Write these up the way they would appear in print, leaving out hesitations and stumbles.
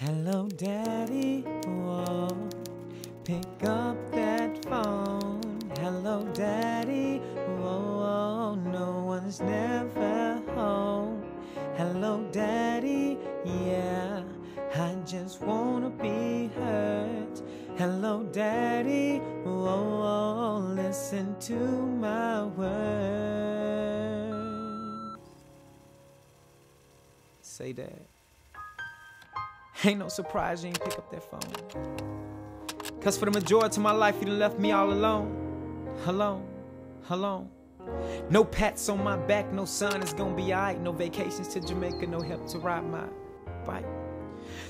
Hello, Daddy. Whoa, pick up that phone. Hello, Daddy. Whoa, no one's never home. Hello, Daddy. Yeah, I just wanna be heard. Hello, Daddy. Whoa, listen to my words. Say that. Ain't no surprise you ain't pick up that phone. Cause for the majority of my life you done left me all alone. Alone. No pats on my back, no sun is gonna be alright. No vacations to Jamaica, no help to ride my bike.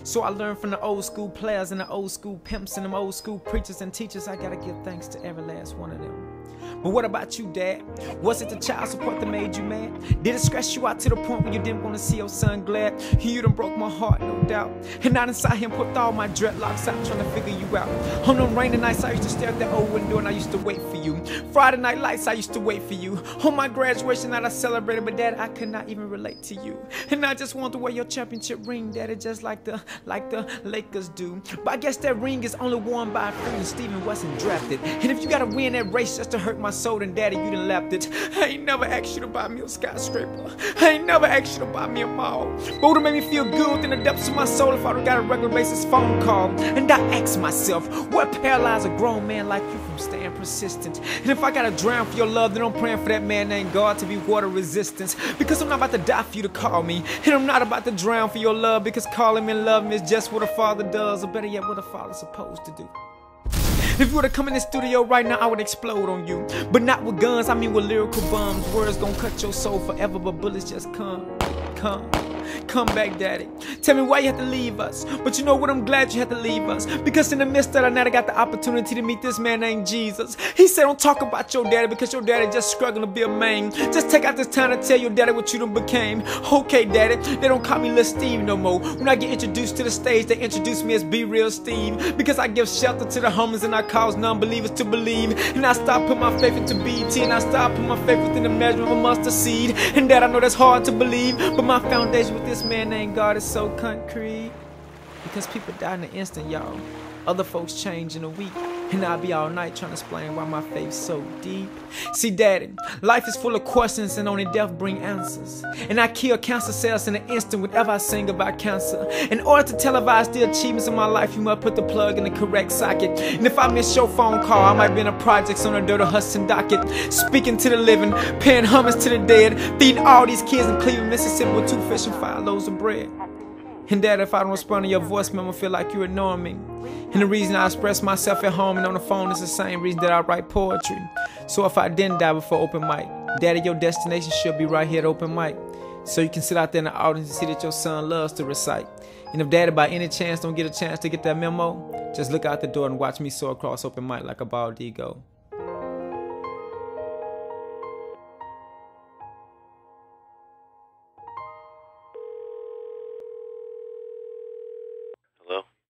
So I learned from the old school players and the old school pimps and them old school preachers and teachers. I gotta give thanks to every last one of them. But what about you, Dad? Was it the child support that made you mad? Did it stress you out to the point where you didn't want to see your son glad? You done broke my heart, no doubt. And I inside him put all my dreadlocks out trying to figure you out. On them rainy nights I used to stare at that old window and I used to wait for you. Friday night lights I used to wait for you. On my graduation night I celebrated, but Dad, I could not even relate to you. And I just wanted to wear your championship ring, Daddy, just like the Lakers do. But I guess that ring is only worn by a friend and Steven wasn't drafted. And if you gotta win that race just to hurt my soul, then Daddy, you done left it. I ain't never asked you to buy me a skyscraper. I ain't never asked you to buy me a mall. But would have made me feel good within the depths of my soul if I would've got a regular basis phone call. And I asked myself, what paralyzed a grown man like you from staying persistent? And if I gotta drown for your love, then I'm praying for that man named God to be water resistant. Because I'm not about to die for you to call me. And I'm not about to drown for your love, because calling me and loving me is just what a father does, or better yet, what a father's supposed to do. If you were to come in the studio right now, I would explode on you. But not with guns, I mean with lyrical bombs. Words gon' cut your soul forever, but bullets just come back, Daddy. Tell me why you had to leave us. But you know what, I'm glad you had to leave us. Because in the midst of that night I got the opportunity to meet this man named Jesus. He said don't talk about your daddy, because your daddy just struggling to be a man. Just take out this time to tell your daddy what you done became. Okay, Daddy, they don't call me Lil Steve no more. When I get introduced to the stage, they introduce me as Be Real Steve. Because I give shelter to the homeless and I cause non-believers to believe. And I stop putting my faith into BT, and I stop putting my faith within the measure of a mustard seed. And Dad, I know that's hard to believe, but my foundation with this man named God is so concrete. Because people die in an instant, y'all. Other folks change in a week. And I'll be all night trying to explain why my faith's so deep. See, Daddy, life is full of questions and only death bring answers. And I kill cancer cells in an instant whenever I sing about cancer. In order to televise the achievements of my life, you must put the plug in the correct socket. And if I miss your phone call, I might be in a projects on a dirty Hudson docket. Speaking to the living, paying homage to the dead, feeding all these kids in Cleveland, Mississippi with 2 fish and 5 loaves of bread. And Dad, if I don't respond to your voicemail, I feel like you're ignoring me. And the reason I express myself at home and on the phone is the same reason that I write poetry. So if I didn't die before open mic, Daddy, your destination should be right here at open mic. So you can sit out there in the audience and see that your son loves to recite. And if Daddy by any chance don't get a chance to get that memo, just look out the door and watch me soar across open mic like a bald ego.